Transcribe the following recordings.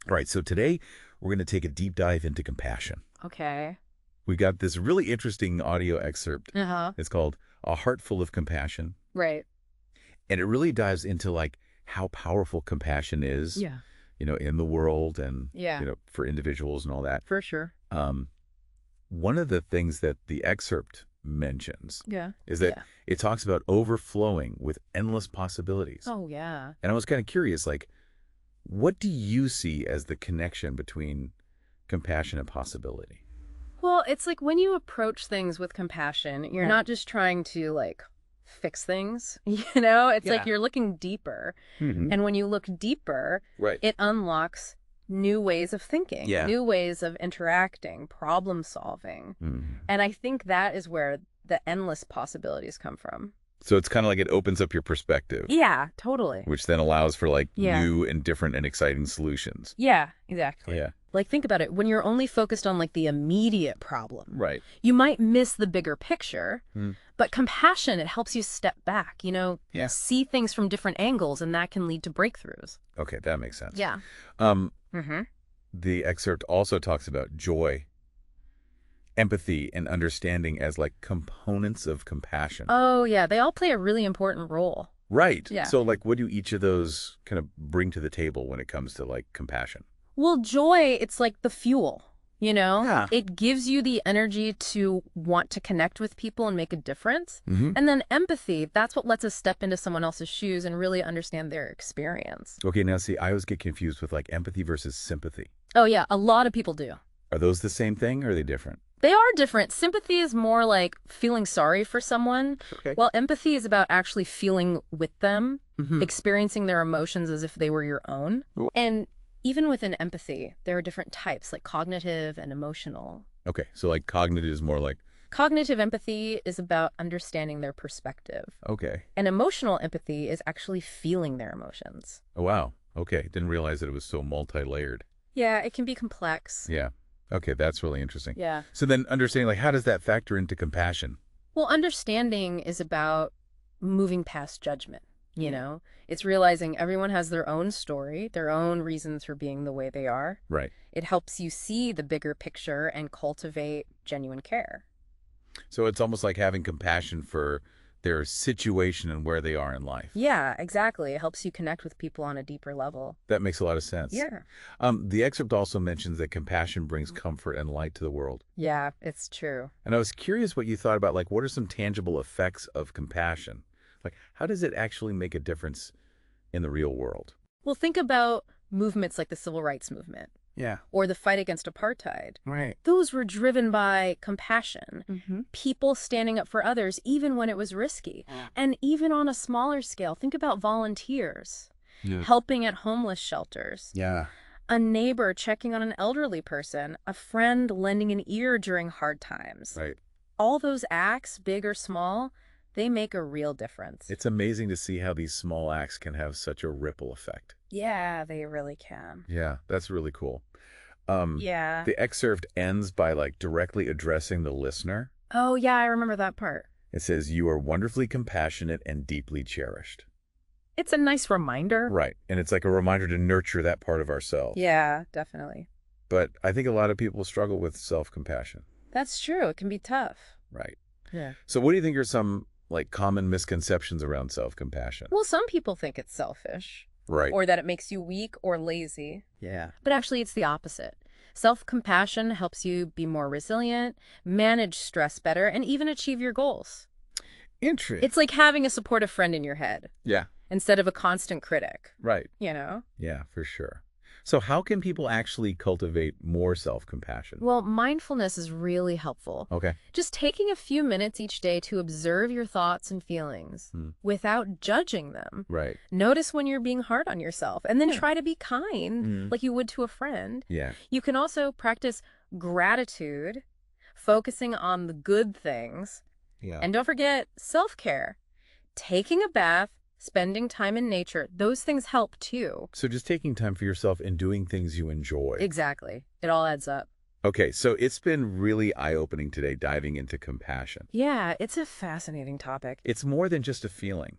All right, so today we're going to take a deep dive into compassion. Okay. We got this really interesting audio excerpt. Uh-huh. It's called A Heart Full of Compassion. Right. And it really dives into like how powerful compassion is, Yeah. in the world and, Yeah. for individuals and all that. For sure. Um, One of the things that the excerpt mentions Yeah. is that Yeah. it talks about overflowing with endless possibilities. Oh, yeah. And I was kind of curious, like, what do you see as the connection between compassion and possibility? Well, it's like when you approach things with compassion, you're Yeah. not just trying to fix things, It's like Yeah. you're looking deeper. Mm-hmm. And when you look deeper, Right. it unlocks new ways of thinking, Yeah. new ways of interacting, problem solving. Mm-hmm. And I think that is where the endless possibilities come from. So it's kind of like it opens up your perspective, Yeah, totally. which then allows for like Yeah. new and different and exciting solutions. Yeah, exactly. Yeah. Like, think about it. When you're only focused on the immediate problem, Right. you might miss the bigger picture. Mm. But compassion, it helps you step back, Yeah. see things from different angles, and that can lead to breakthroughs. Okay, that makes sense. Yeah. Um, Mm-hmm. the excerpt also talks about joy, empathy, and understanding as like components of compassion. Oh, yeah. They all play a really important role. Right. Yeah. So like what do each of those kind of bring to the table when it comes to like compassion? Well, joy, it's like the fuel, Yeah. It gives you the energy to want to connect with people and make a difference. Mm-hmm. And then empathy, that's what lets us step into someone else's shoes and really understand their experience. Okay, now see, I always get confused with like empathy versus sympathy. Oh, yeah. A lot of people do. Are those the same thing or are they different? They are different. Sympathy is more like feeling sorry for someone, Okay. while empathy is about actually feeling with them, Mm-hmm. experiencing their emotions as if they were your own. Well- And even within empathy, there are different types, like cognitive and emotional. Okay, so like cognitive is more like, Cognitive empathy is about understanding their perspective, okay. and emotional empathy is actually feeling their emotions. Oh, wow. Okay, didn't realize that it was so multi-layered. Yeah, it can be complex. Yeah. Okay, that's really interesting. Yeah. So then understanding, like, how does that factor into compassion? Well, understanding is about moving past judgment, It's realizing everyone has their own story, their own reasons for being the way they are. Right. It helps you see the bigger picture and cultivate genuine care. So it's almost like having compassion for their situation and where they are in life. Yeah, exactly. It helps you connect with people on a deeper level. That makes a lot of sense. Yeah. The excerpt also mentions that compassion brings comfort and light to the world. Yeah, it's true. And I was curious what you thought about, like, what are some tangible effects of compassion? Like, how does it actually make a difference in the real world? Well, think about movements like the Civil Rights Movement Yeah. or the fight against apartheid. Right. Those were driven by compassion. Mm-hmm. People standing up for others, even when it was risky. And even on a smaller scale, think about volunteers Yeah. helping at homeless shelters, Yeah. a neighbor checking on an elderly person, a friend lending an ear during hard times. Right. All those acts, big or small, they make a real difference. It's amazing to see how these small acts can have such a ripple effect. Yeah, they really can. Yeah, that's really cool. Yeah. The excerpt ends by like directly addressing the listener. Oh, yeah, I remember that part. It says, "You are wonderfully compassionate and deeply cherished." It's a nice reminder. Right. And it's like a reminder to nurture that part of ourselves. Yeah, definitely. But I think a lot of people struggle with self-compassion. That's true. It can be tough. Right. Yeah. So what do you think are some like common misconceptions around self-compassion? Well, some people think it's selfish Right. or that it makes you weak or lazy. Yeah. But actually, it's the opposite. Self-compassion helps you be more resilient, manage stress better, and even achieve your goals. Interesting. It's like having a supportive friend in your head Yeah. instead of a constant critic, Right. Yeah, for sure. So how can people actually cultivate more self-compassion? Well, mindfulness is really helpful. Okay. Just taking a few minutes each day to observe your thoughts and feelings without judging them. Right. Notice when you're being hard on yourself and then Yeah. try to be kind like you would to a friend. Yeah. You can also practice gratitude, focusing on the good things. Yeah. And don't forget self-care. Taking a bath, spending time in nature, those things help too. So just taking time for yourself and doing things you enjoy. Exactly. It all adds up. Okay, so it's been really eye-opening today diving into compassion. Yeah, it's a fascinating topic. It's more than just a feeling.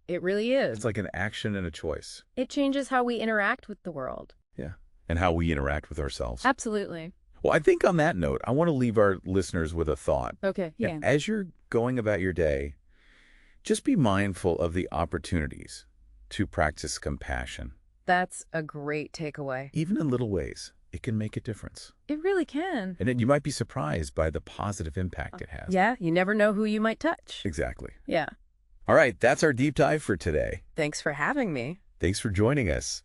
It really is. It's like an action and a choice. It changes how we interact with the world. Yeah. and how we interact with ourselves. Absolutely. Well, I think on that note, I want to leave our listeners with a thought. Okay. Yeah. As you're going about your day, just be mindful of the opportunities to practice compassion. That's a great takeaway. Even in little ways, it can make a difference. It really can. And then you might be surprised by the positive impact it has. Yeah, you never know who you might touch. Exactly. Yeah. All right, that's our deep dive for today. Thanks for having me. Thanks for joining us.